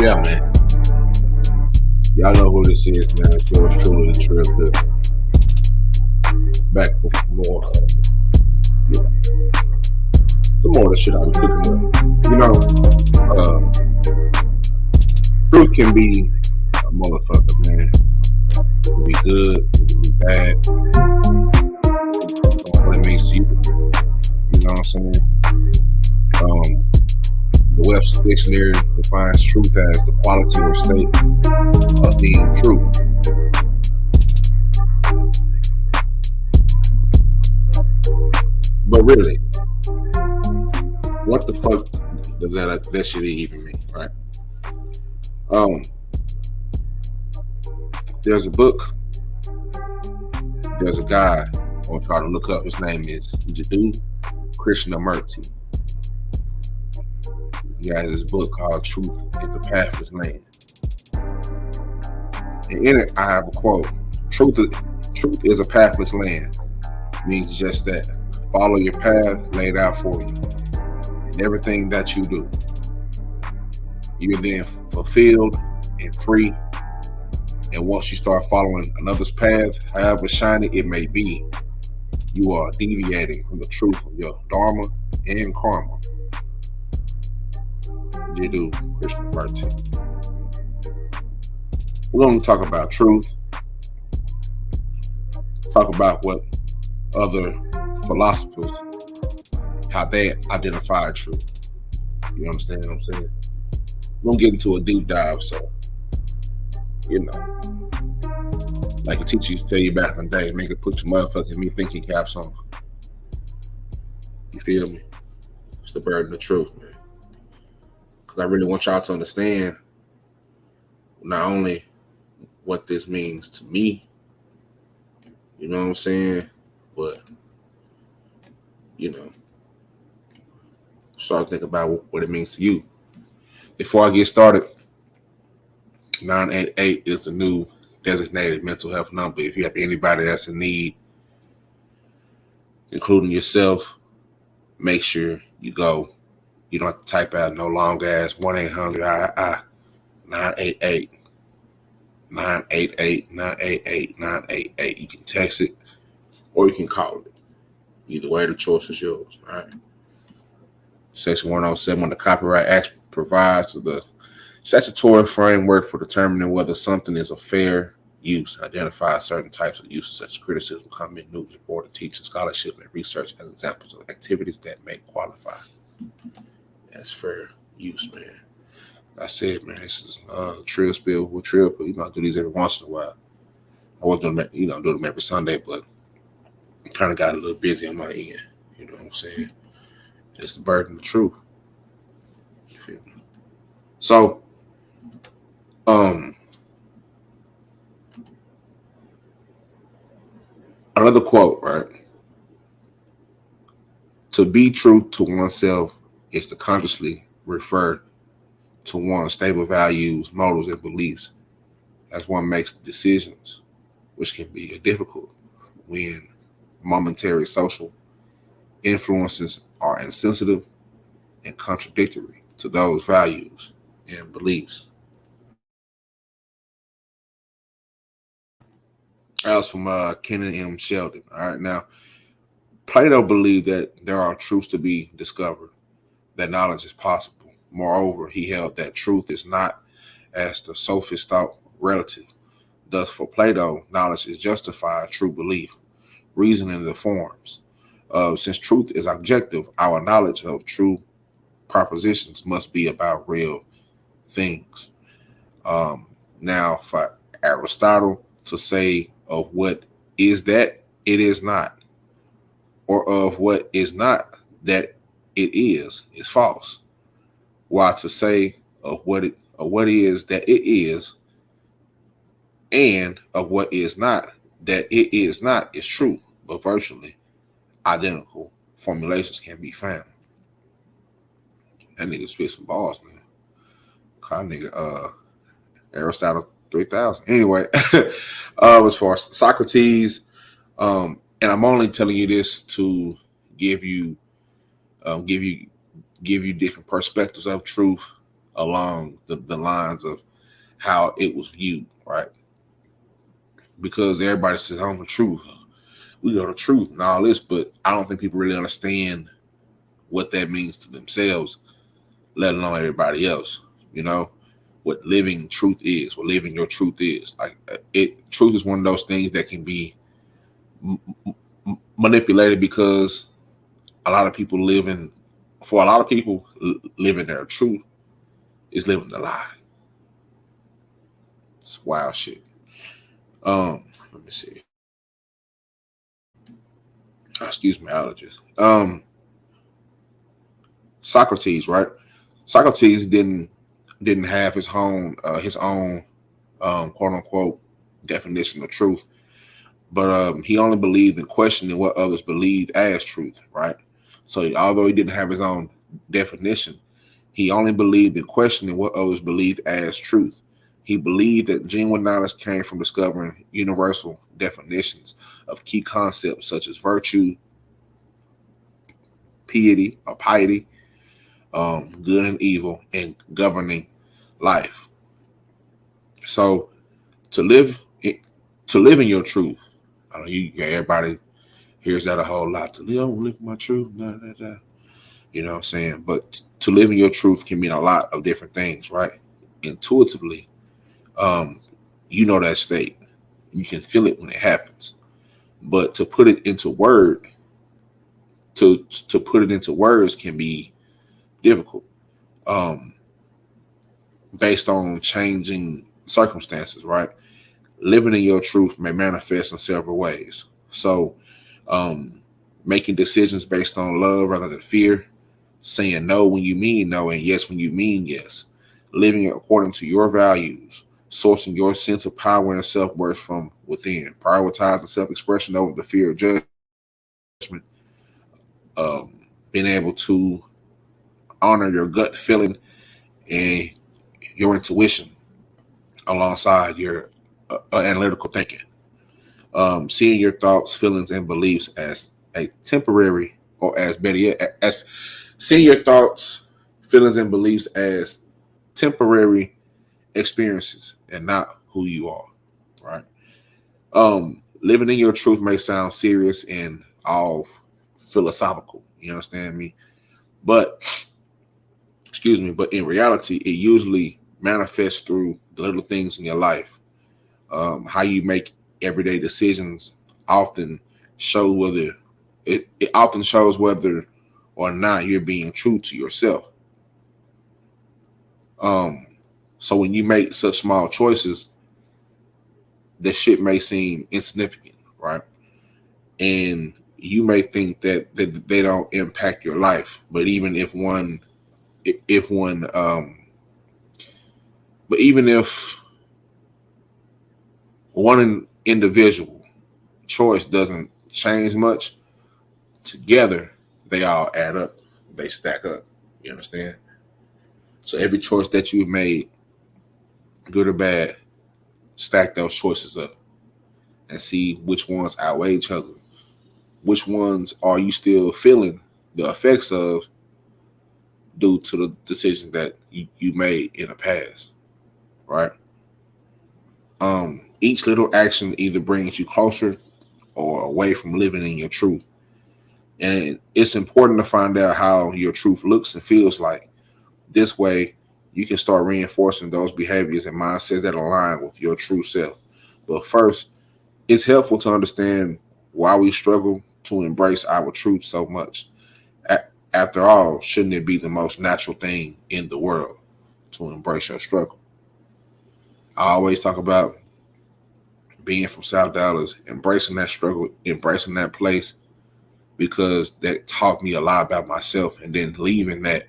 Yeah, man. Y'all know who this is, man. It's yours truly, the Trill Pill. Back with more, you know, some more of the shit I was cooking up. You know, uh, truth can be a motherfucker, man. It can be good, it can be bad. What it means to you. You know what I'm saying? Um, the Webster Dictionary defines truth as the quality or state of being true. But really, what the fuck does that shit even mean, right? Um, there's a book, there's a guy I'll try to look up. His name is Jadoo Krishnamurti. He has this book called Truth is the Pathless Land. And in it, I have a quote: Truth is a pathless land. Means just that. Follow your path laid out for you. And everything that you do, you're then fulfilled and free. And once you start following another's path, however shiny it may be, you are deviating from the truth of your dharma and karma. Jadoo Krishnamurti. We're going to talk about truth, talk about what other philosophers, how they identify truth. You understand what I'm saying? We're going to get into a deep dive, so, you know, like a teacher used to tell you back in the day, make it put your motherfucking me thinking caps on. You feel me? It's the burden of truth, man. Because I really want y'all to understand not only what this means to me, you know what I'm saying, but, you know, start to think about what it means to you. Before I get started, 988 is the new designated mental health number. If you have anybody that's in need, including yourself, make sure you go. You don't have to type out no long ass 1-800 988 988 988 988. You can text it or you can call it. Either way, the choice is yours. All right. Section 107 of the Copyright Act provides the statutory framework for determining whether something is a fair use, identifies certain types of uses such as criticism, comment, news, report, teaching, scholarship, and research as examples of activities that may qualify as fair use, man. I said, man, this is Trill Spill with Trill Pill. You know, I do these every once in a while. I was doing, do them every Sunday, but I kind of got a little busy on my end. You know what I'm saying? It's the burden of truth. You feel me? So, another quote, right? To be true to oneself is to consciously refer to one's stable values, motives, and beliefs as one makes decisions, which can be difficult when momentary social influences are insensitive and contradictory to those values and beliefs. That was from Kenan M. Sheldon. All right, now Plato believed that there are truths to be discovered, that knowledge is possible. Moreover, he held that truth is not, as the sophists thought, relative. Thus, for Plato, knowledge is justified true belief, reasoning the forms. Since truth is objective, our knowledge of true propositions must be about real things. Now, for Aristotle to say of what is that it is not, or of what is not that it is false. While to say of what is that it is, and of what is not that it is not is true, but virtually identical formulations can be found. That nigga spit some balls, man. Call nigga Aristotle 3000. Anyway, as far as Socrates, and I'm only telling you this to give you different perspectives of truth, along the lines of how it was viewed, right? Because everybody says, "I'm the truth. We know the truth and all this," but I don't think people really understand what that means to themselves, let alone everybody else. You know what living truth is, what living your truth is. Like truth is one of those things that can be manipulated because a lot of people for a lot of people, living their truth is living the lie. It's wild shit. Let me see. Excuse me, allergies. Socrates, right? Socrates didn't have his own quote unquote definition of truth, but he only believed in questioning what others believe as truth, right? So although he didn't have his own definition, he only believed in questioning what others believe as truth. He believed that genuine knowledge came from discovering universal definitions of key concepts such as virtue, piety, good and evil, and governing life. So to live to live in your truth, I know everybody hears that a whole lot. To live my truth, nah, nah, nah. You know what I'm saying? But to live in your truth can mean a lot of different things, right? Intuitively, um, you know that state. You can feel it when it happens. But to put it into to put it into words can be difficult. Um, Based on changing circumstances, right? Living in your truth may manifest in several ways. So, um, making decisions based on love rather than fear, saying no when you mean no and yes when you mean yes, living according to your values, sourcing your sense of power and self worth from within, prioritizing self expression over the fear of judgment, being able to honor your gut feeling and your intuition alongside your analytical thinking. Seeing your thoughts, feelings, and beliefs as a temporary, or as better yet, as seeing your thoughts, feelings, and beliefs as temporary experiences and not who you are, right? Living in your truth may sound serious and all philosophical. You understand me? But excuse me, but in reality, it usually manifests through the little things in your life. How you make everyday decisions often show whether it often shows whether or not you're being true to yourself. Um, so when you make such small choices, that shit may seem insignificant, right? And you may think that they don't impact your life, but if one, but even if one individual choice doesn't change much, together they all add up. They stack up. You understand? So every choice that you've made, good or bad, stack those choices up and see which ones outweigh each other. Which ones are you still feeling the effects of due to the decisions that you made in the past, right? Each little action either brings you closer or away from living in your truth. And it's important to find out how your truth looks and feels like. This way, you can start reinforcing those behaviors and mindsets that align with your true self. But first, it's helpful to understand why we struggle to embrace our truth so much. After all, shouldn't it be the most natural thing in the world to embrace your struggle? I always talk about being from South Dallas, embracing that struggle, embracing that place, because that taught me a lot about myself. And then leaving that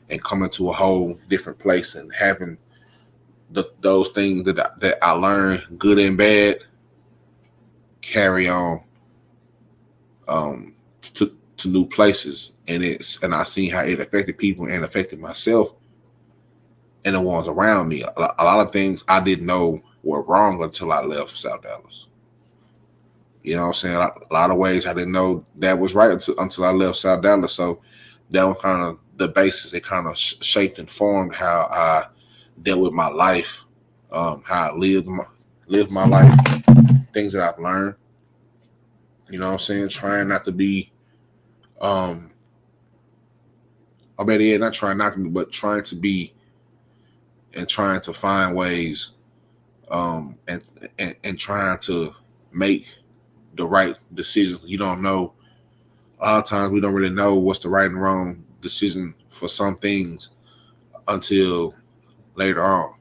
and coming to a whole different place and having those things that I learned, good and bad, carry on to new places. And I seen how it affected people and affected myself and the ones around me. A lot of things I didn't know were wrong until I left South Dallas. You know what I'm saying? A lot of ways I didn't know that was right until I left South Dallas. So that was kind of the basis. It kind of shaped and formed how I dealt with my life, how I lived my life, things that I've learned. You know what I'm saying? Trying not to be, I bet yeah, not trying not to be, but trying to be, and trying to find ways, and trying to make the right decisions. You don't know. A lot of times we don't really know what's the right and wrong decision for some things until later on.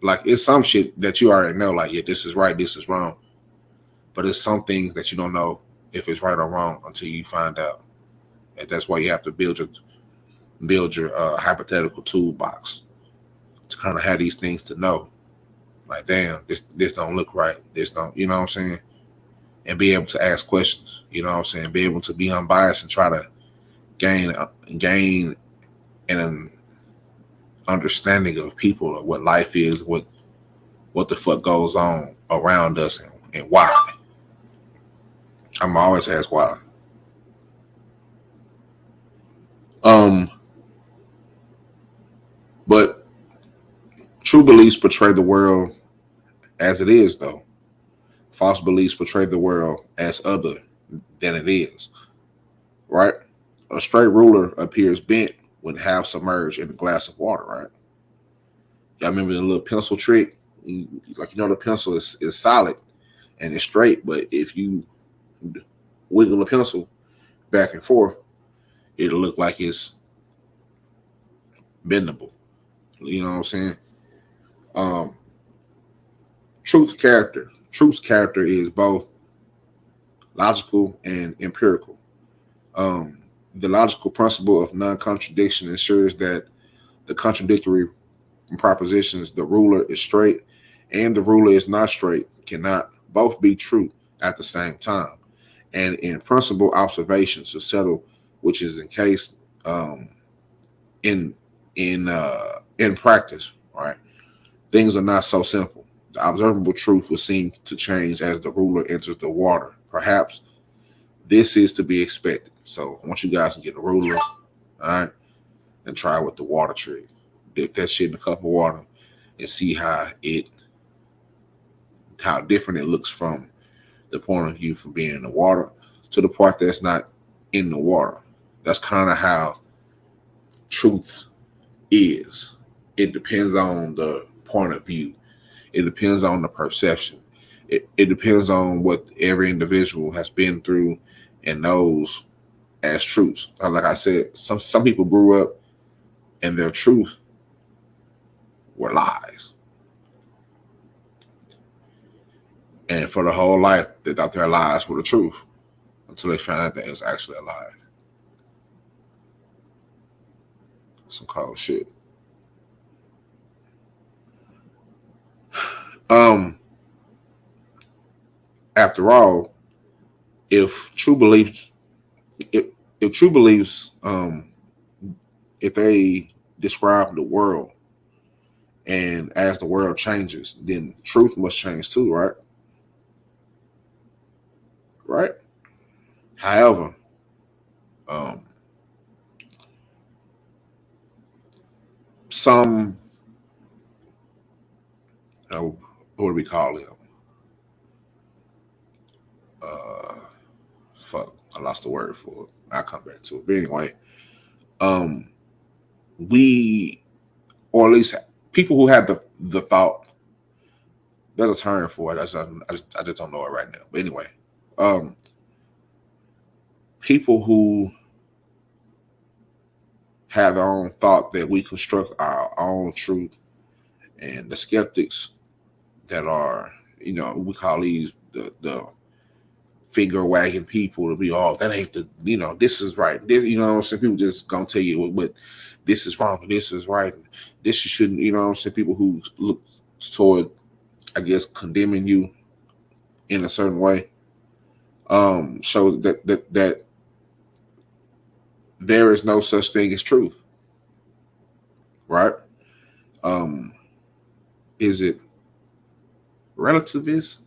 Like it's some shit that you already know, like, yeah, this is right, this is wrong. But it's some things that you don't know if it's right or wrong until you find out. And that's why you have to build your hypothetical toolbox to kind of have these things to know. Like, damn, this don't look right. This don't, you know what I'm saying? And be able to ask questions. You know what I'm saying? Be able to be unbiased and try to gain an understanding of people, of what life is, what the fuck goes on around us, and why. I'm always ask why. Um, but true beliefs portray the world as it is, though. False beliefs portray the world as other than it is. Right? A straight ruler appears bent when half submerged in a glass of water. Right? Y'all remember the little pencil trick? Like, the pencil is solid and it's straight, but if you wiggle the pencil back and forth, it'll look like it's bendable. You know what I'm saying? Um, Truth's character is both logical and empirical. Um, the logical principle of non-contradiction ensures that the contradictory propositions, the ruler is straight and the ruler is not straight, cannot both be true at the same time. And in principle, observations to settle, which is in case, in in practice, right? Things are not so simple. The observable truth will seem to change as the ruler enters the water. Perhaps this is to be expected. So I want you guys to get a ruler, all right, and try with the water trick. Dip that shit in a cup of water and see how different it looks from the point of view from being in the water to the part that's not in the water. That's kind of how truth is. It depends on the point of view. It depends on the perception. It depends on what every individual has been through and knows as truths. Like I said, some people grew up and their truth were lies. And for the whole life, they thought their lies were the truth until they found out that it was actually a lie. Some cold shit. Um, After all, if true beliefs, if, if true beliefs, if they describe the world, and as the world changes, then truth must change too, right? Right. However, um, some, what do we call it? Uh, Fuck, I lost the word for it. I'll come back to it. But anyway, um, we, or at least people who have the thought, there's a term for it. I just don't know it right now. But anyway, um, people who have their own thought that we construct our own truth, and the skeptics that are, we call these the finger wagging people to be all, that ain't this is right. This, some people just gonna tell you what this is wrong and this is right. And this you shouldn't, people who look toward, I guess, condemning you in a certain way, shows that there is no such thing as truth, right? Um, is it relativist? I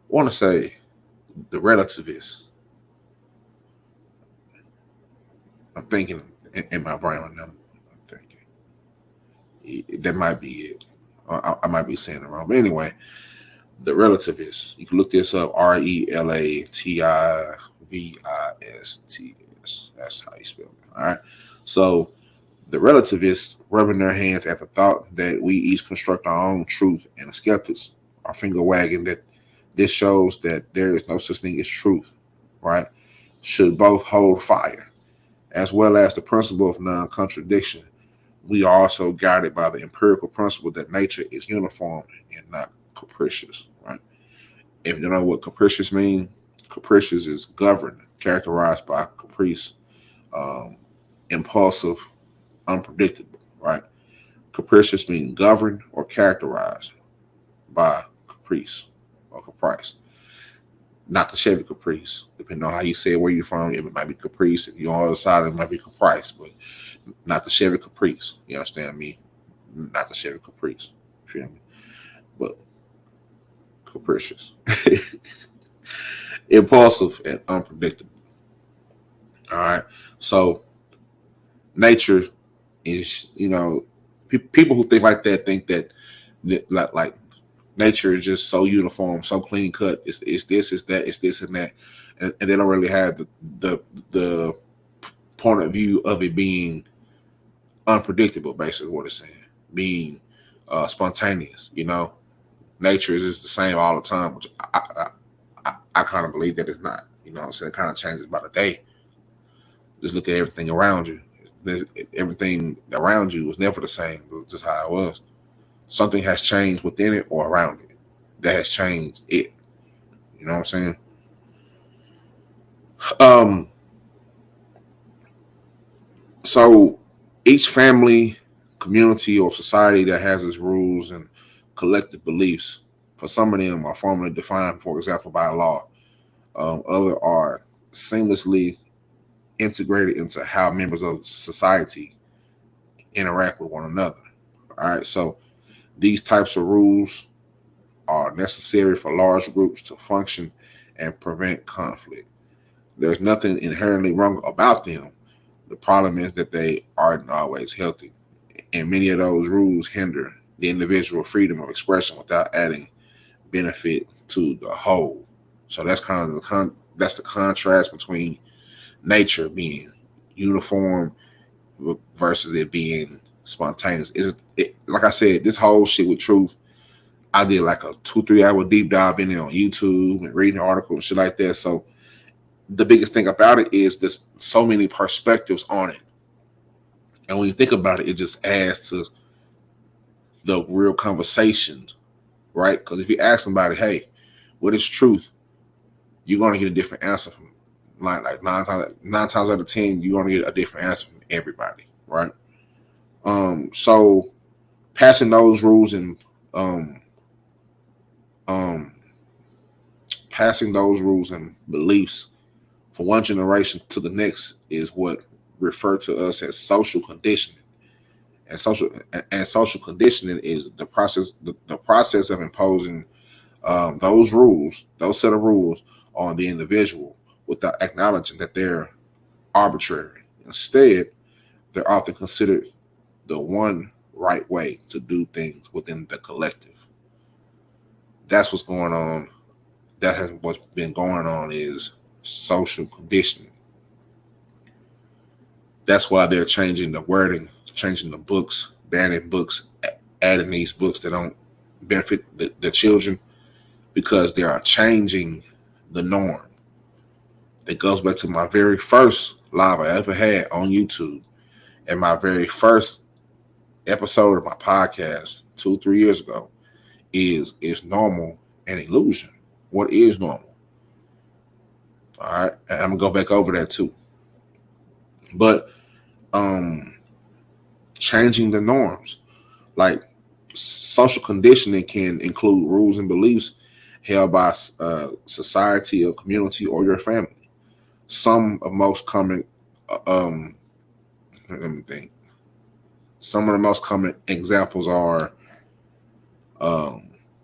want to say the relativist. I'm thinking in my brain right now. I'm thinking that might be it. I might be saying it wrong, but anyway, the relativist. You can look this up: RELATIVISTS. That's how you spell it. All right. So the relativists rubbing their hands at the thought that we each construct our own truth, and the skeptics are finger wagging that this shows that there is no such thing as truth, right? Should both hold fire, as well as the principle of non-contradiction. We are also guided by the empirical principle that nature is uniform and not capricious, right? If you don't know what capricious means, capricious is governed, characterized by caprice, um, impulsive, unpredictable, right? Capricious means governed or characterized by caprice or caprice. Not the Chevy Caprice. Depending on how you say it, where you're from, it might be Caprice. If you're on the other side, it might be Caprice, but not the Chevy Caprice. You understand me? Not the Chevy Caprice. You feel me? But capricious. Impulsive and unpredictable. All right. So nature is, people who think like that think that like nature is just so uniform, so clean cut. It's this, it's that, it's this and that, and they don't really have the point of view of it being unpredictable. Basically, what it's saying, being spontaneous. Nature is just the same all the time, which I kind of believe that it's not. What I'm saying, it kind of changes by the day. Just look at everything around you. Everything around you was never the same. It was just how it was. Something has changed within it or around it that has changed it. You know what I'm saying? So each family, community, or society that has its rules and collective beliefs, for some of them are formally defined, for example, by law. Other are seamlessly integrated into how members of society interact with one another. All right, so these types of rules are necessary for large groups to function and prevent conflict. There's nothing inherently wrong about them. The problem is that they aren't always healthy, and many of those rules hinder the individual freedom of expression without adding benefit to the whole. So that's kind of that's the contrast between nature being uniform versus it being spontaneous. Like I said, this whole shit with truth, I did like a 2-3 hour deep dive in it on YouTube and reading articles and shit like that. So the biggest thing about it is there's so many perspectives on it. And when you think about it, it just adds to the real conversations, right? Because if you ask somebody, hey, what is truth? You're going to get a different answer from like nine times out of 10, you're going to get a different answer from everybody, right? So passing those rules and passing those rules and beliefs from one generation to the next is what referred to us as social conditioning. And social conditioning is the process of imposing those rules, those set of rules on the individual without acknowledging that they're arbitrary. Instead, they're often considered the one right way to do things within the collective. That's what's going on. What's been going on is social conditioning. That's why they're changing the wording, changing the books, banning books, adding these books that don't benefit the children, because they are changing the norm. It goes back to my very first live I ever had on YouTube and my very first episode of my podcast 2-3 years ago is normal an illusion? What is normal? All right, and I'm gonna go back over that too. But changing the norms, like social conditioning, can include rules and beliefs held by society or community or your family. Some of most common, let me think. Some of the most common examples are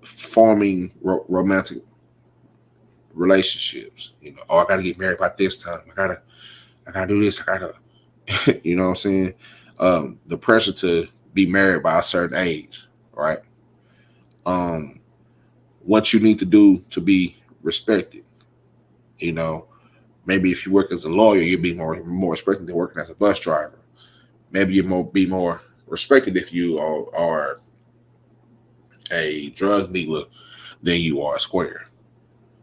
forming romantic relationships. Oh, I gotta get married by this time. I gotta do this. You know what I'm saying? The pressure to be married by a certain age, right? Um, what you need to do to be respected. You know, maybe if you work as a lawyer, you'd be more respected than working as a bus driver. Maybe be more respected if you are a drug dealer than you are a square.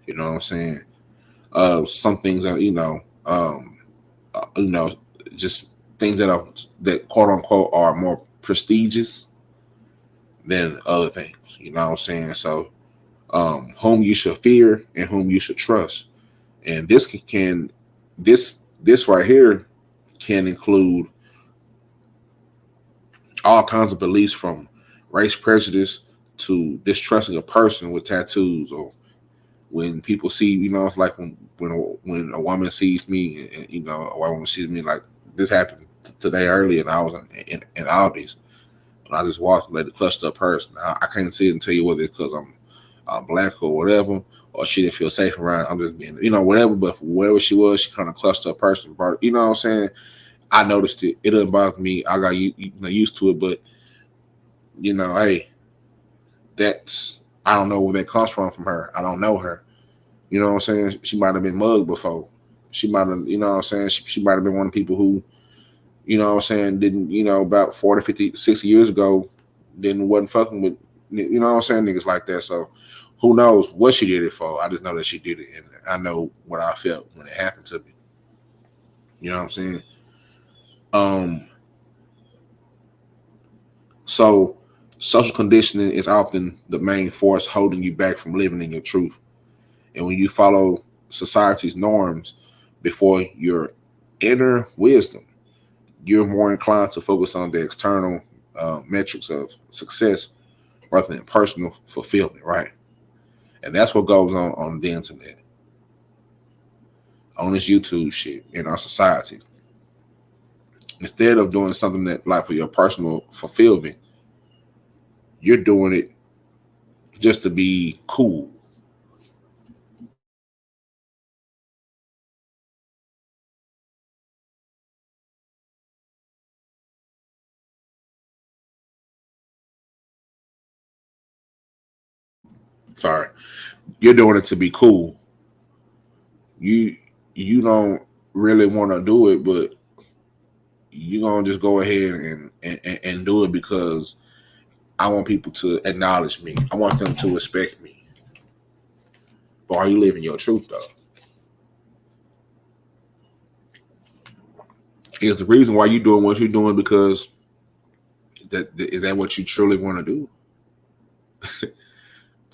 You know what I'm saying? Some things that you know, just things that quote unquote are more prestigious than other things. You know what I'm saying? So, whom you should fear and whom you should trust, and this right here can include all kinds of beliefs from race prejudice to distrusting a person with tattoos, or when people see, you know, it's like when a woman sees me, and you know, a white woman sees me, like this happened today early, and I was in Aldi's, and I just walked and let it cluster up person. I can't see it and tell you whether it's because I'm black or whatever, or she didn't feel safe around. I'm just being, you know, whatever. But wherever she was, she kind of clustered up person. You know what I'm saying? I noticed it. It doesn't bother me. I got used to it, but you know, hey, that's I don't know where that comes from her. I don't know her. You know what I'm saying? She might have been mugged before. She might have, you know what I'm saying? She might have been one of the people who, you know what I'm saying, didn't, you know, about 40, 50, 60 years ago, wasn't fucking with, you know what I'm saying, niggas like that. So who knows what she did it for? I just know that she did it, and I know what I felt when it happened to me. You know what I'm saying? Um, so social conditioning is often the main force holding you back from living in your truth. And when you follow society's norms before your inner wisdom, you're more inclined to focus on the external metrics of success rather than personal fulfillment, right? And that's what goes on the internet, on this YouTube shit, in our society. Instead of doing something that, like, for your personal fulfillment, you're doing it just to be cool. Sorry, you're doing it to be cool. You you don't really want to do it, but you're gonna just go ahead and do it because I want people to acknowledge me. I want them to respect me. But are you living your truth though? Is the reason why you're doing what you're doing because is that what you truly want to do,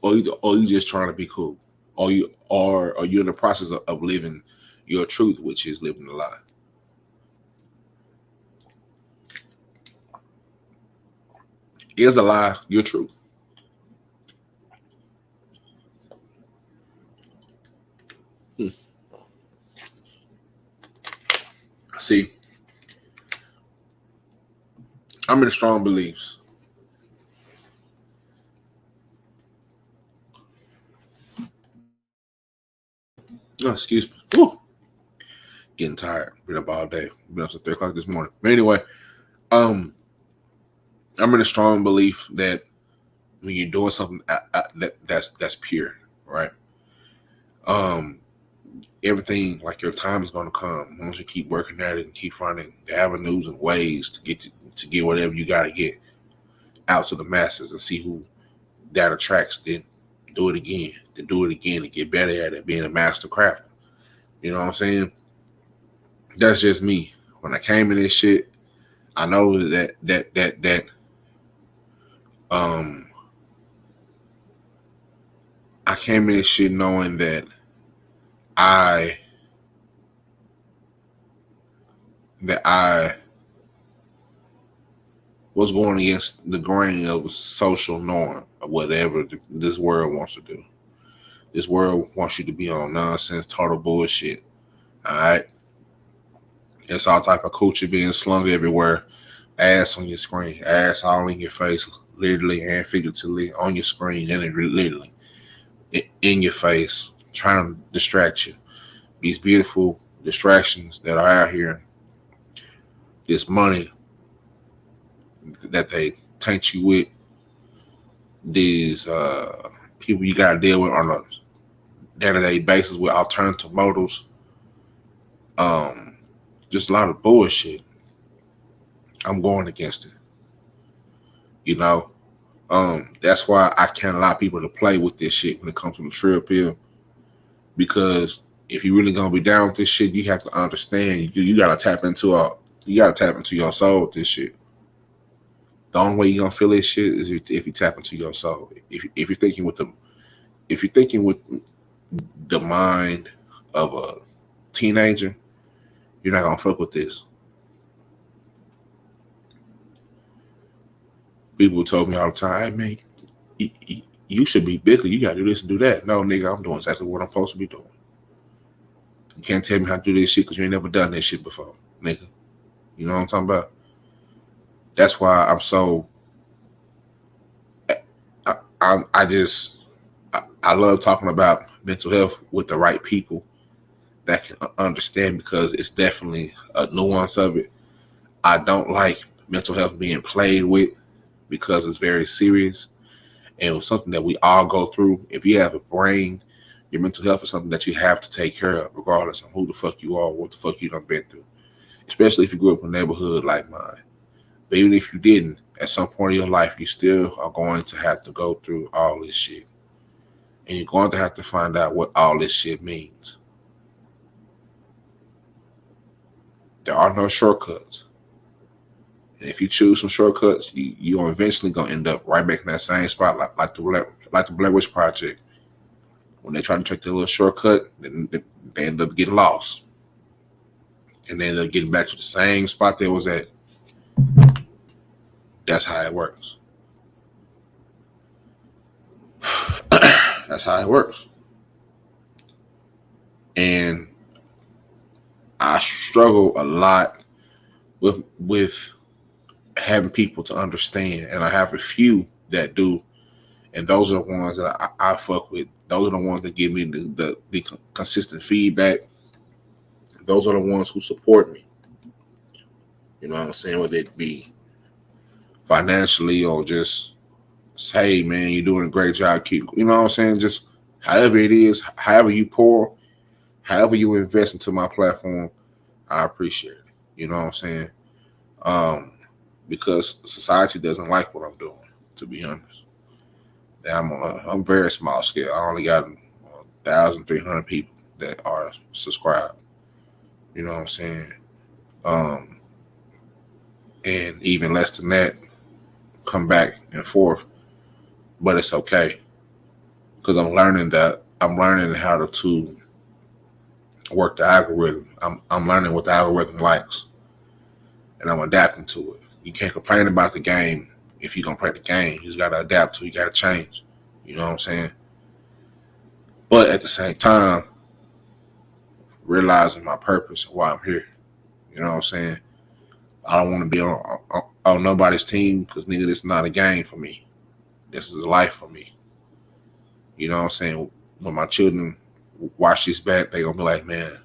or you just trying to be cool, or are you in the process of living your truth, which is living the lie? Is a lie your truth? Hmm. See, I'm in strong beliefs. Oh, excuse me. Woo. Getting tired. Been up all day. Been up since 3 o'clock this morning. But anyway, um, I'm in a strong belief that when you're doing something that's pure, right? Um, everything, like, your time is going to come once you keep working at it and keep finding the avenues and ways to get whatever you got to get out to the masses and see who that attracts. Then do it again, then do it again, and get better at it, being a master crafter. You know what I'm saying? That's just me. When I came in this shit, I know that um I came in this shit knowing that I I was going against the grain of social norm of whatever this world wants to do. This world wants you to be on nonsense, total bullshit. All right, it's all type of culture being slung everywhere. Ass on your screen, ass all in your face, literally and figuratively on your screen, and literally in your face, trying to distract you. These beautiful distractions that are out here, this money that they taint you with, these people you gotta deal with on a day-to-day basis with alternative motives. Just a lot of bullshit. I'm going against it. You know, that's why I can't allow people to play with this shit when it comes to the trill pill. Because if you really gonna be down with this shit, you have to understand you gotta tap into your soul with this shit. The only way you're gonna feel this shit is if you tap into your soul. If you're thinking with the mind of a teenager, you're not gonna fuck with this. People told me all the time, hey man, you should be bigger. You gotta do this and do that. No, nigga, I'm doing exactly what I'm supposed to be doing. You can't tell me how to do this shit because you ain't never done this shit before, nigga. You know what I'm talking about? That's why I'm so. I love talking about mental health with the right people that can understand, because it's definitely a nuance of it. I don't like mental health being played with because it's very serious and it's something that we all go through. If you have a brain, your mental health is something that you have to take care of, regardless of who the fuck you are, what the fuck you done been through. Especially if you grew up in a neighborhood like mine. But even if you didn't, at some point in your life, you still are going to have to go through all this shit. And you're going to have to find out what all this shit means. There are no shortcuts. And if you choose some shortcuts, you're eventually going to end up right back in that same spot, like the Blair Witch Project. When they try to take the little shortcut, then they end up getting lost. And they end up getting back to the same spot they was at. That's how it works. That's how it works. And I struggle a lot with having people to understand, and I have a few that do, and those are the ones that I fuck with. Those are the ones that give me the consistent feedback. Those are the ones who support me. You know what I'm saying? Whether it be financially or just say, man, you're doing a great job. Keep, you know what I'm saying? Just however it is, however you pour, however you invest into my platform, I appreciate it. You know what I'm saying? Because society doesn't like what I'm doing, to be honest. I'm very small scale. I only got 1,300 people that are subscribed. You know what I'm saying? And even less than that come back and forth. But it's okay, because I'm learning how to work the algorithm. I'm learning what the algorithm likes, and I'm adapting to it. You can't complain about the game if you're gonna play the game. You just gotta adapt to it. You gotta change. You know what I'm saying? But at the same time, realizing my purpose and why I'm here. You know what I'm saying? I don't want to be on nobody's team, because nigga, this is not a game for me. This is a life for me. You know what I'm saying? When my children watch this back, they gonna be like, man,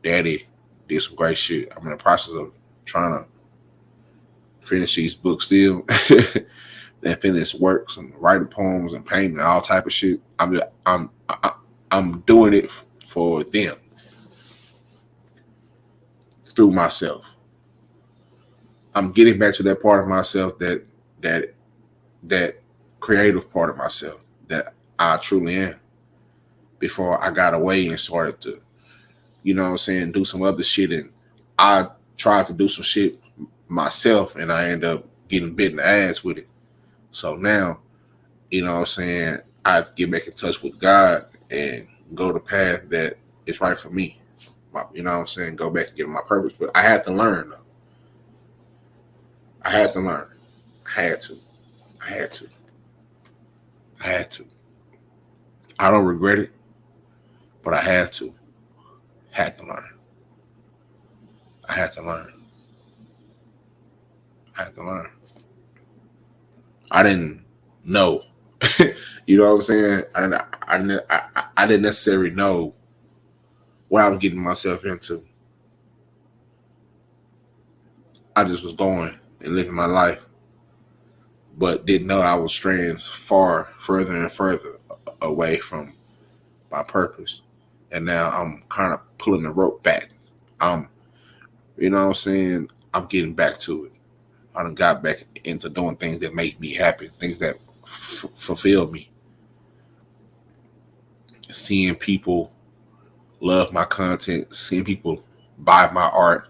daddy did some great shit. I'm in the process of trying to finish these books still. And finish works and writing poems and painting and all type of shit. I'm doing it for them through myself. I'm getting back to that part of myself that creative part of myself that I truly am. Before I got away and started to, you know what I'm saying, do some other shit, and I tried to do some shit myself and I end up getting bit in the ass with it. So now, you know what I'm saying, I have to get back in touch with God and go the path that is right for me. You know what I'm saying, go back and get my purpose. But I had to learn though. I had to learn. I had to. I had to. I had to. I don't regret it, but I had to. Had to learn. I had to learn. I had to learn. I didn't know. You know what I'm saying? I didn't necessarily know what I was getting myself into. I just was going and living my life, but didn't know I was straying further and further away from my purpose. And now I'm kind of pulling the rope back. You know what I'm saying? I'm getting back to it. I done got back into doing things that make me happy, things that fulfill me. Seeing people love my content, seeing people buy my art,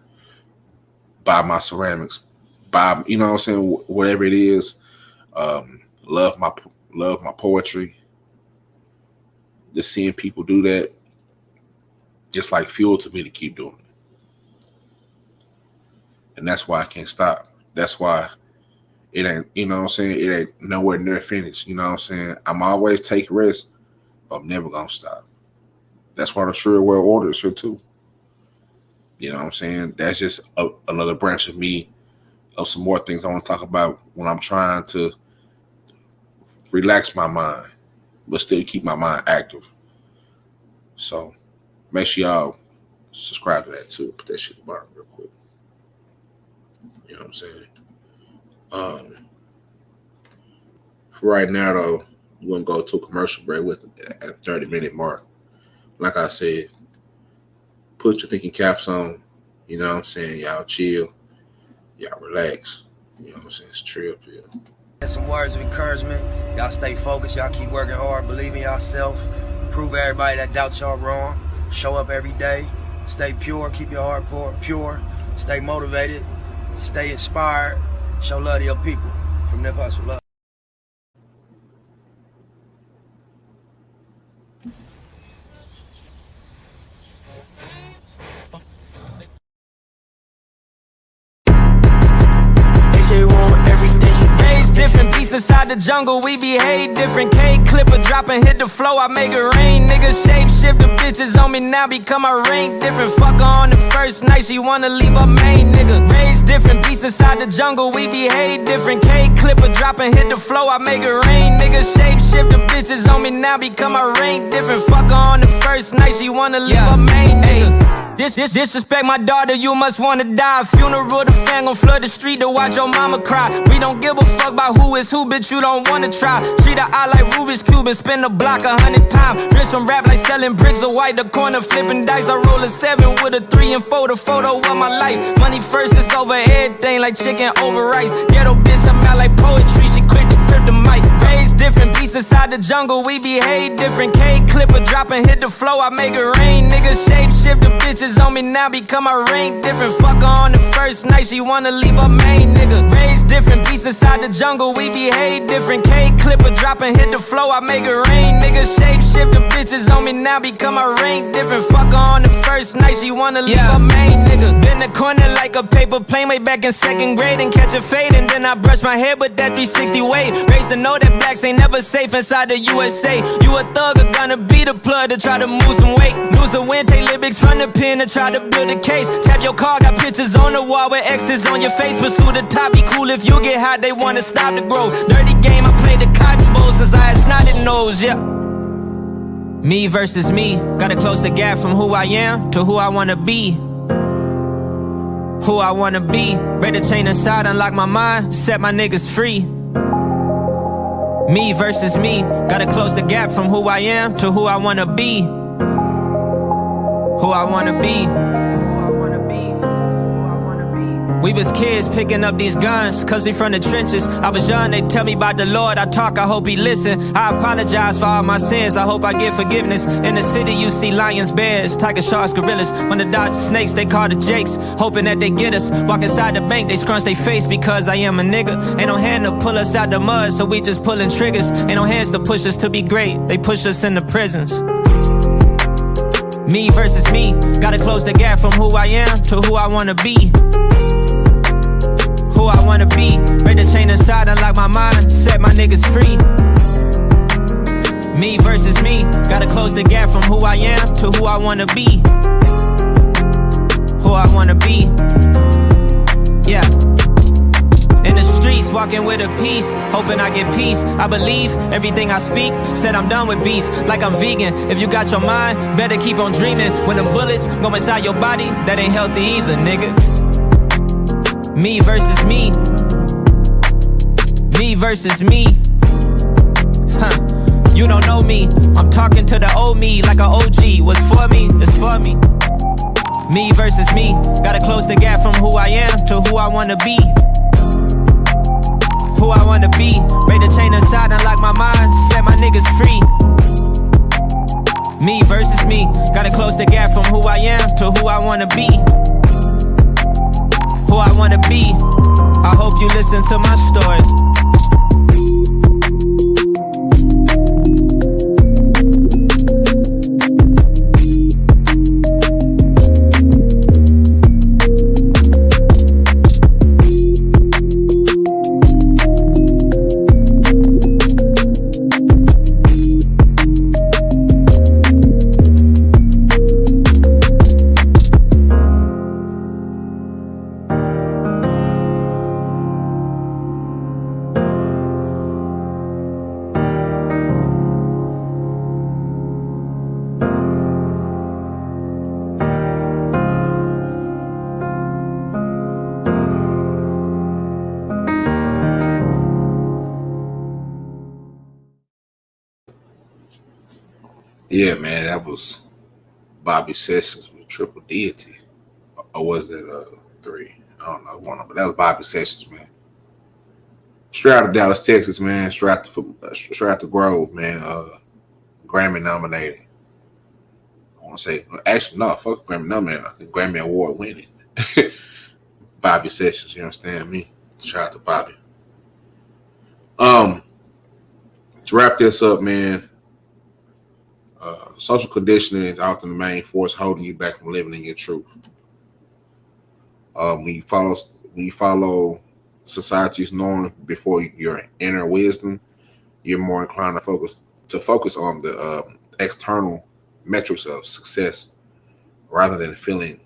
buy my ceramics, buy, you know what I'm saying, whatever it is, love my poetry. Just seeing people do that, just like fuel to me to keep doing it. And that's why I can't stop. That's why it ain't, you know what I'm saying, it ain't nowhere near finished. You know what I'm saying? I'm always take risks, but I'm never gonna stop. That's why the sure world order is here too. You know what I'm saying? That's just another branch of me, of some more things I want to talk about when I'm trying to relax my mind, but still keep my mind active. So make sure y'all subscribe to that too. Put that shit at the bottom real quick. You know what I'm saying? For right now though, we're gonna go to a commercial break with at 30-minute mark. Like I said, put your thinking caps on. You know what I'm saying? Y'all chill. Y'all relax. You know what I'm saying? It's Trill Pill. Some words of encouragement. Y'all stay focused. Y'all keep working hard. Believe in yourself. Prove everybody that doubts y'all wrong. Show up every day. Stay pure. Keep your heart pure. Stay motivated. Stay inspired. Show love to your people. From Nip Hustle Love. Different beasts inside the jungle, we behave different. K-clipper dropping, hit the flow, I make it rain. Niggas shape shift, the bitches on me now become a rank different. Fuck her on the first night, she wanna leave her main nigga. Raised different beasts inside the jungle, we behave different. K-clipper dropping, hit the flow, I make it rain. Niggas shape shift, the bitches on me now become a rank different. Fuck her on the first night, she wanna leave her main nigga. Disrespect my daughter, you must wanna die. Funeral, the fan gon' flood the street to watch your mama cry. We don't give a fuck about who is who, bitch, you don't wanna try. Treat her eye like Rubik's Cube and spin the block 100 times. Rich from rap like selling bricks of white, the corner flipping dice. I roll a 7 with a 3 and 4, the photo of my life. Money first, it's over everything like chicken over rice. Ghetto bitch, I'm out like poetry, she quick to grip the mic. Raised different beasts inside the jungle, we behave different. K-clipper dropping, hit the flow, I make it rain. Niggas shape shift, the bitches on me now become a rank different. Fuck her on the first night, she wanna leave her main nigga. Raised different beasts inside the jungle, we behave different. K-clipper dropping, hit the flow, I make it rain. Niggas shape shift, the bitches on me now become a rank different. Fuck her on the first night, she wanna leave her main nigga. Been the corner like a paper plane way back in 2nd grade and catch a fade, and then I brush my head with that 360 wave. Raised to know that blacks ain't never safe inside the USA. You a thug or gonna be the plug to try to move some weight. Lose a win, take lyrics from the pen to try to build a case. Tap your car, got pictures on the wall with X's on your face. Pursue the top, be cool if you get hot, they wanna stop the growth. Dirty game, I played the cotton bowl since I had snotted nose, yeah. Me versus me, gotta close the gap from who I am to who I wanna be. Who I wanna be, ready to change inside, unlock my mind, set my niggas free. Me versus me, gotta close the gap from who I am to who I wanna be. Who I wanna be. We was kids picking up these guns, cause we from the trenches. I was young, they tell me about the Lord, I talk, I hope he listen. I apologize for all my sins, I hope I get forgiveness. In the city you see lions, bears, tigers, sharks, gorillas. When the dodge snakes, they call the jakes, hoping that they get us. Walk inside the bank, they scrunch they face because I am a nigga. Ain't no hand to pull us out the mud, so we just pulling triggers. Ain't no hands to push us to be great, they push us into prisons. Me versus me, gotta close the gap from who I am to who I wanna be. Who I wanna be, ready to change inside, unlock my mind, set my niggas free. Me versus me, gotta close the gap from who I am to who I wanna be. Who I wanna be, yeah. In the streets, walking with a peace, hoping I get peace. I believe everything I speak, said I'm done with beef, like I'm vegan. If you got your mind, better keep on dreaming. When them bullets go inside your body, that ain't healthy either, nigga. Me versus me. Me versus me. Huh. You don't know me. I'm talking to the old me like an OG. What's for me? It's for me. Me versus me. Gotta close the gap from who I am to who I wanna be. Who I wanna be. Break the chain inside, unlock my mind. Set my niggas free. Me versus me. Gotta close the gap from who I am to who I wanna be. Who I wanna be. I hope you listen to my story. Yeah, man, that was Bobby Sessions with Triple Deity. Or was that 3? I don't know, one of them. But that was Bobby Sessions, man. Straight out of Dallas, Texas, man. Straight out the Grove, man. Grammy nominated. I want to say, actually, no, fuck Grammy nominated. I think Grammy Award winning. Bobby Sessions, you understand me? Shout out to Bobby. To wrap this up, man. Social conditioning is often the main force holding you back from living in your truth. When you follow society's norm before your inner wisdom, you're more inclined to focus on the external metrics of success rather than feeling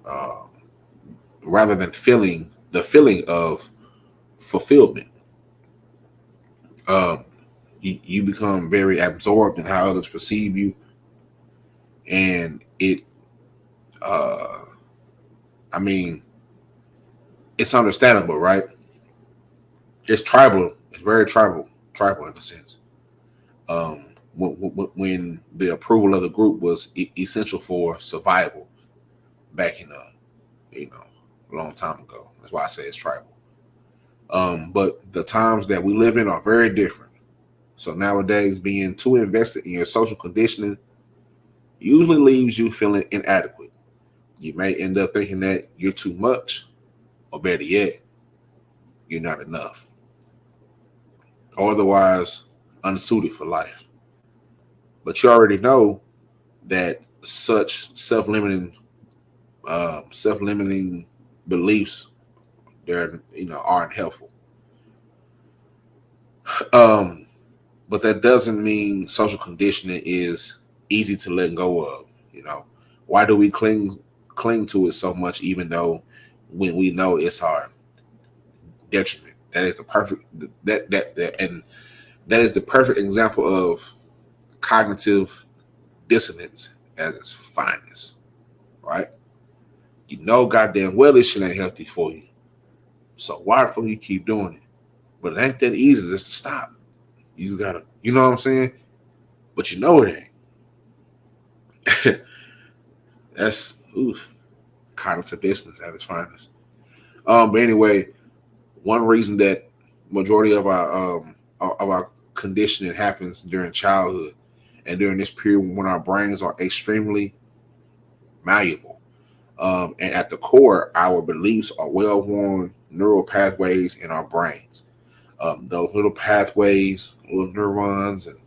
the feeling of fulfillment. You become very absorbed in how others perceive you, and it's understandable, right? It's tribal. It's very tribal in a sense. When the approval of the group was essential for survival back in a long time ago. That's why I say it's tribal. But the times that we live in are very different. So nowadays, being too invested in your social conditioning usually leaves you feeling inadequate. You may end up thinking that you're too much, or better yet, you're not enough, or otherwise unsuited for life. But you already know that such self-limiting beliefs aren't helpful. But that doesn't mean social conditioning is easy to let go of. Why do we cling to it so much, even though when we know it's our detriment? That is the perfect example of cognitive dissonance as its finest, right? You know goddamn well this shit ain't healthy for you. So why the fuck you keep doing it? But it ain't that easy just to stop. You just gotta, you know what I'm saying? But you know it ain't. That's cognitive dissonance at its finest. But anyway, one reason that majority of our conditioning happens during childhood and during this period when our brains are extremely malleable. And at the core, our beliefs are well-worn neural pathways in our brains. Those little pathways, little neurons, and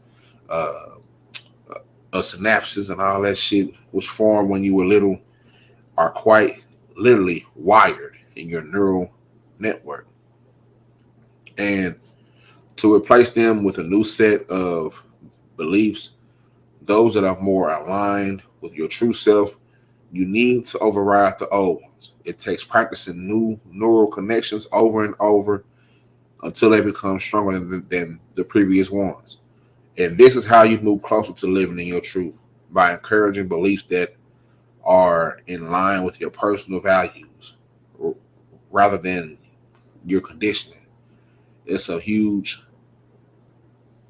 synapses and all that shit was formed when you were little are quite literally wired in your neural network. And to replace them with a new set of beliefs, those that are more aligned with your true self, you need to override the old ones. It takes practicing new neural connections over and over until they become stronger than the previous ones. And this is how you move closer to living in your truth, by encouraging beliefs that are in line with your personal values rather than your conditioning. It's a huge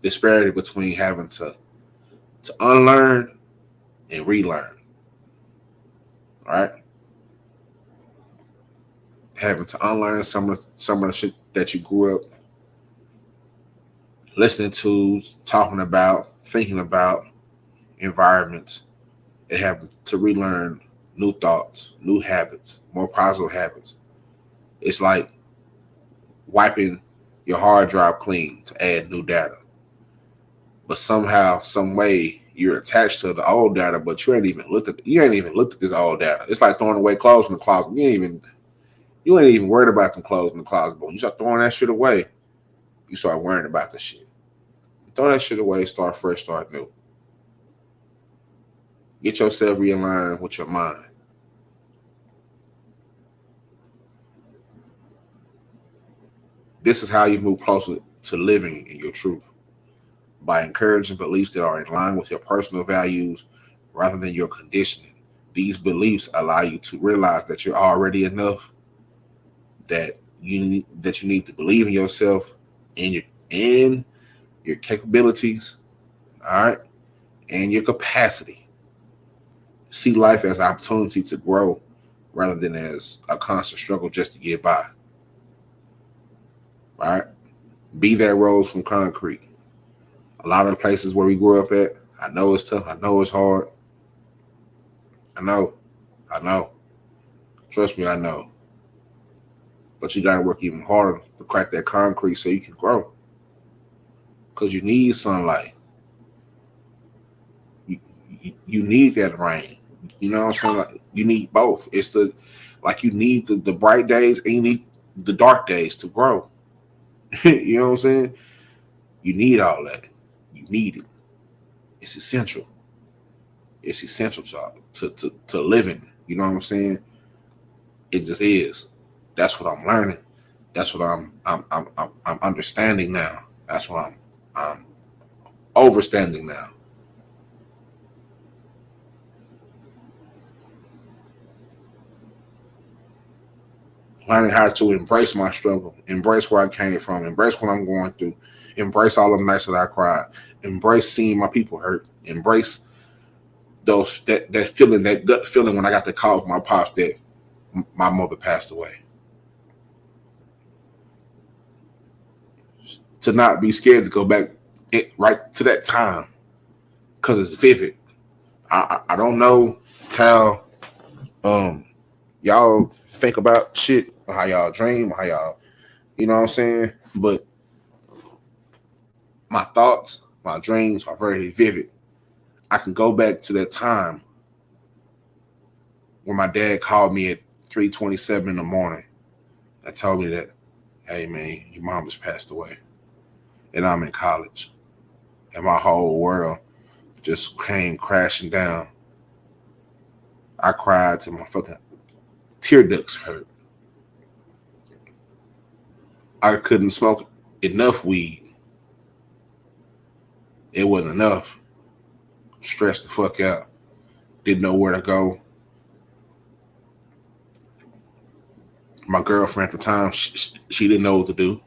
disparity between having to unlearn and relearn. All right, having to unlearn some of the shit that you grew up listening to, talking about, thinking about, environments, and having to relearn new thoughts, new habits, more positive habits. It's like wiping your hard drive clean to add new data. But somehow, some way, you're attached to the old data, but you ain't even looked at this old data. It's like throwing away clothes in the closet. You ain't even worried about them clothes in the closet. But when you start throwing that shit away, you start worrying about the shit. Throw that shit away, start fresh, start new. Get yourself realigned with your mind. This is how you move closer to living in your truth, by encouraging beliefs that are in line with your personal values rather than your conditioning. These beliefs allow you to realize that you're already enough, that you need to believe in yourself and your capabilities, all right, and your capacity. See life as an opportunity to grow rather than as a constant struggle just to get by. All right, be that rose from concrete. A lot of the places where we grew up at, I know it's tough. I know it's hard. I know. Trust me, I know. But you got to work even harder to crack that concrete so you can grow. Because you need sunlight. You need that rain. You know what I'm saying? Like, you need both. You need the bright days and you need the dark days to grow. You know what I'm saying? You need all that. You need it. It's essential. It's essential to living. You know what I'm saying? It just is. That's what I'm learning. That's what I'm understanding now. That's what I'm overstanding now. Learning how to embrace my struggle, embrace where I came from, embrace what I'm going through, embrace all the nights that I cried, embrace seeing my people hurt, embrace that feeling, that gut feeling when I got the call from my pops that my mother passed away. To not be scared to go back right to that time because it's vivid. I don't know how y'all think about shit, or how y'all dream, or how y'all, you know what I'm saying? But my thoughts, my dreams are very vivid. I can go back to that time when my dad called me at 3:27 in the morning and told me that, hey man, your mom just passed away. And I'm in college. And my whole world just came crashing down. I cried till my fucking tear ducts hurt. I couldn't smoke enough weed. It wasn't enough. Stressed the fuck out. Didn't know where to go. My girlfriend at the time, she didn't know what to do.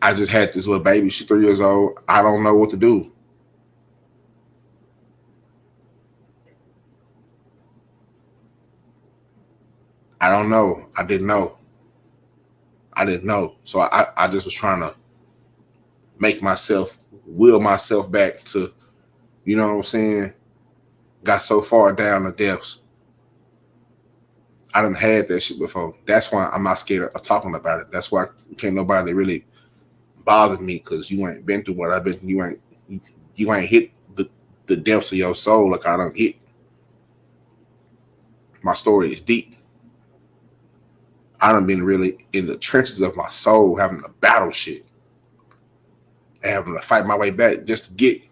I just had this little baby. She's 3 years old. I don't know what to do. I don't know. I didn't know. So I just was trying to will myself back to, you know what I'm saying? Got so far down the depths. I done had that shit before. That's why I'm not scared of talking about it. That's why can't nobody really bother me, because you ain't been through what I've been. You ain't hit the depths of your soul like I done hit. My story is deep. I done been really in the trenches of my soul, having to battle shit, and having to fight my way back just to get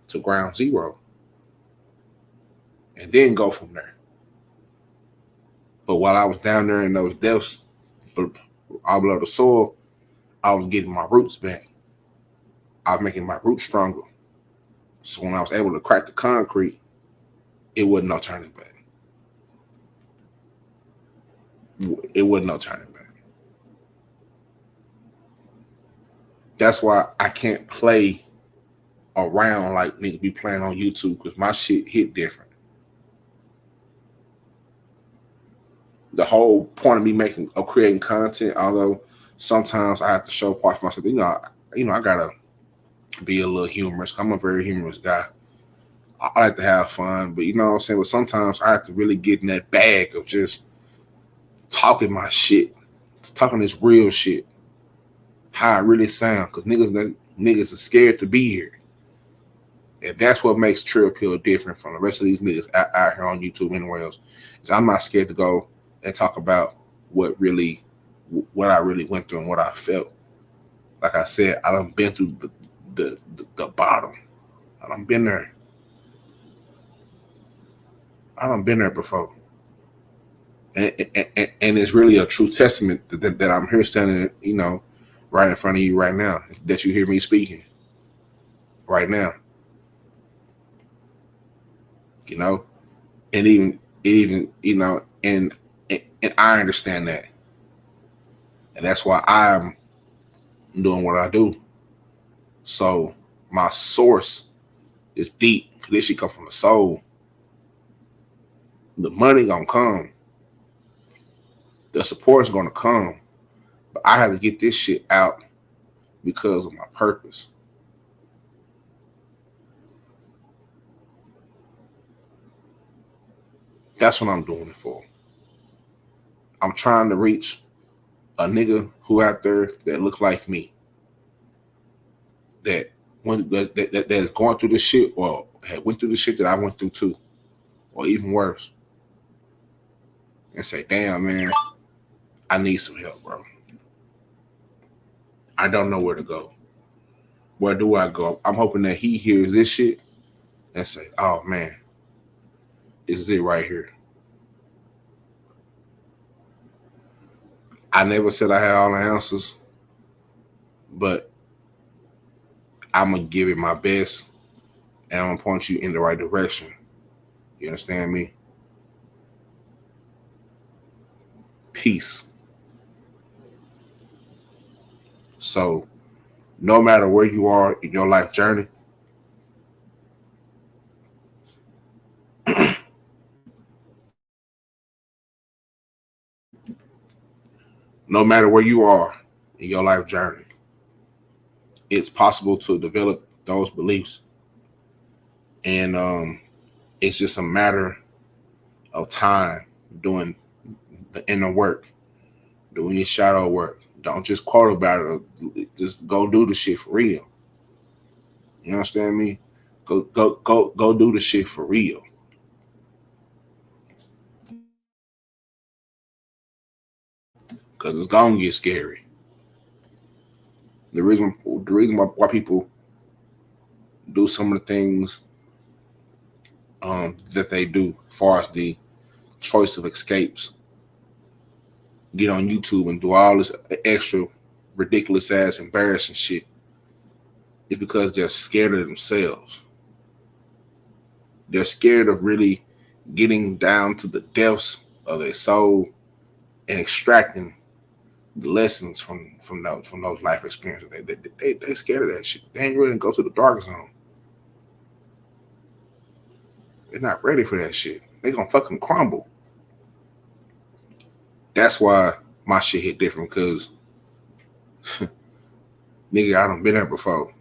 to ground zero, and then go from there. But while I was down there in those depths, all below the soil, I was getting my roots back. I was making my roots stronger. So when I was able to crack the concrete, it wasn't no turning back. it wasn't no turning back. That's why I can't play around like niggas be playing on YouTube, because my shit hit different. The whole point of me creating content, although sometimes I have to show parts of myself, I gotta be a little humorous. I'm a very humorous guy. I like to have fun, but you know what I'm saying? But sometimes I have to really get in that bag of just talking my shit, talking this real shit, how I really sound, because niggas are scared to be here. And that's what makes Trill Pill different from the rest of these niggas out here on YouTube, anywhere else. Is I'm not scared to go and talk about what I really went through and what I felt. Like I said, I done been through the bottom. I done been there. I done been there before. And it's really a true testament that I'm here standing, right in front of you right now, that you hear me speaking right now. And even and I understand that. And that's why I'm doing what I do. So my source is deep. This shit come from the soul. The money gonna come. The support is gonna come. But I have to get this shit out because of my purpose. That's what I'm doing it for. I'm trying to reach a nigga who out there that look like me, that is going through this shit, or had went through the shit that I went through too, or even worse, and say, damn, man, I need some help, bro. I don't know where to go. Where do I go? I'm hoping that he hears this shit and say, oh man, this is it right here. I never said I had all the answers, but I'm going to give it my best, and I'm going to point you in the right direction. You understand me? Peace. So no matter where you are in your life journey, no matter where you are in your life journey, it's possible to develop those beliefs. And it's just a matter of time doing the inner work, doing your shadow work. Don't just quote about it. Just go do the shit for real. You understand me? Go do the shit for real. Because it's gonna get scary. The reason why people do some of the things that they do, as far as the choice of escapes, get on YouTube and do all this extra ridiculous ass embarrassing shit, is because they're scared of themselves. They're scared of really getting down to the depths of their soul and extracting the lessons from those life experiences. They scared of that shit. They ain't ready to go to the dark zone. They're not ready for that shit. They gonna fucking crumble. That's why my shit hit different, because nigga, I done been there before.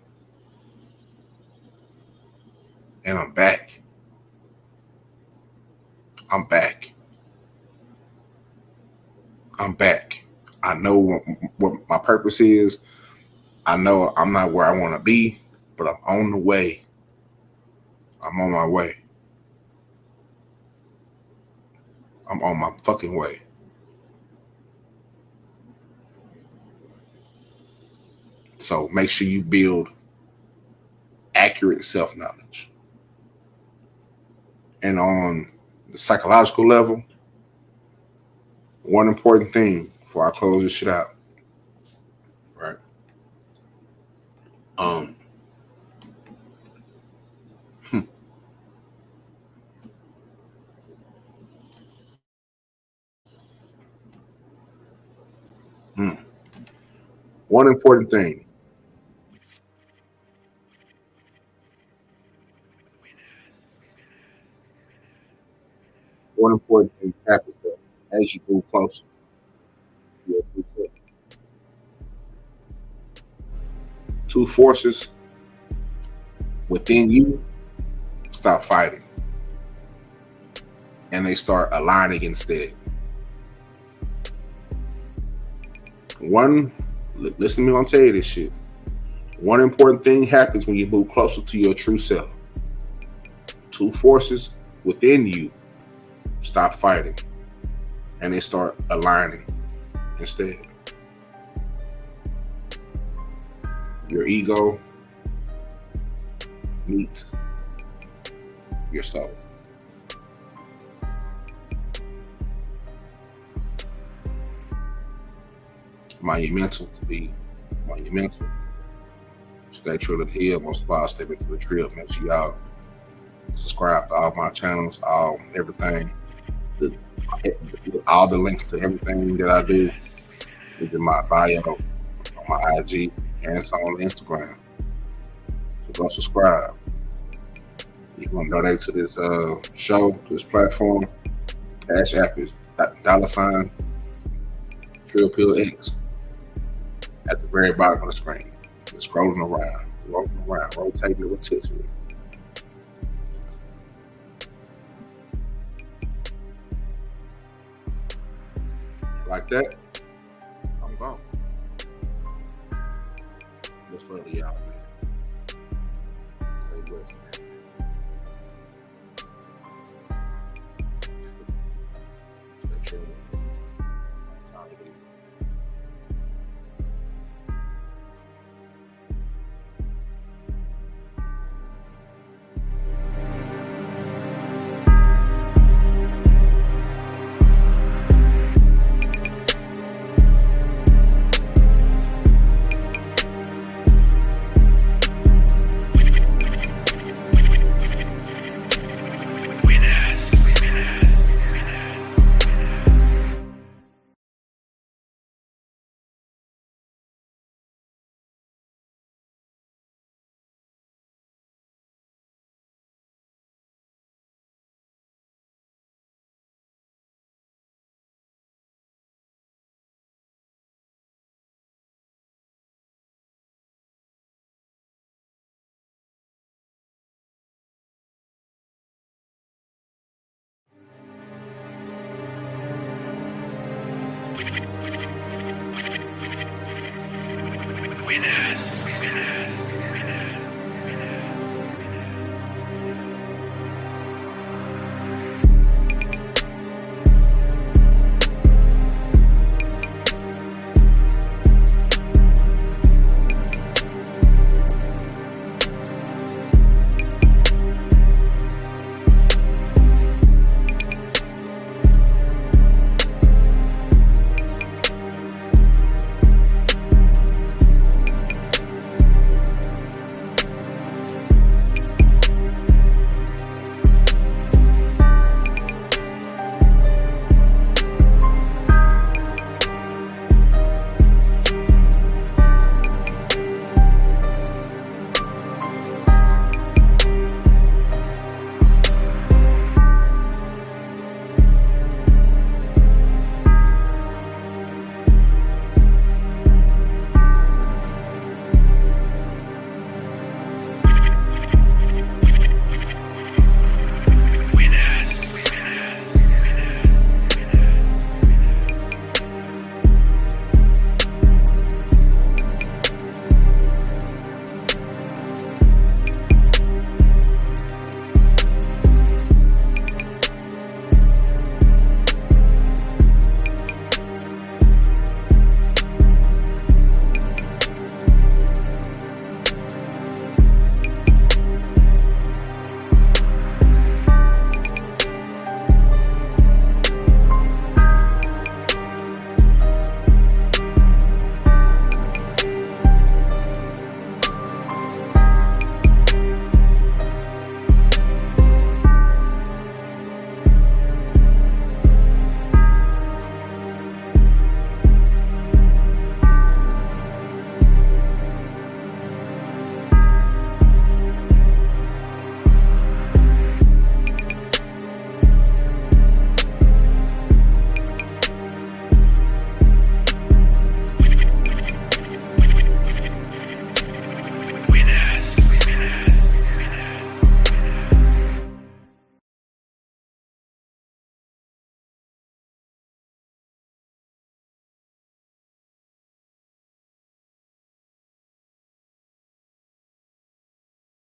And I'm back. I'm back. I'm back. I know what my purpose is. I know I'm not where I want to be, but I'm on the way. I'm on my way. I'm on my fucking way. So make sure you build accurate self-knowledge. And on the psychological level, one important thing before I close this shit out, right? One important thing. One important thing happens as you move closer to your true self. Two forces within you stop fighting and they start aligning instead. Listen to me when I tell you this shit. One important thing happens when you move closer to your true self. Two forces within you stop fighting and they start aligning instead. Your ego meets your soul. Monumental to be monumental. Stay true to the hill. Most of all, stay into the trill. Make sure y'all subscribe to all my channels, everything. All the links to everything that I do is in my bio on my IG and it's on Instagram. So go subscribe. If you want to donate to this show, to this platform, CashApp is $TRILLPILL X at the very bottom of the screen. It's scrolling around, rotating it rotisserie. Like that, I'm gone. What's further, y'all? Stay blessed. Stay true. Winners.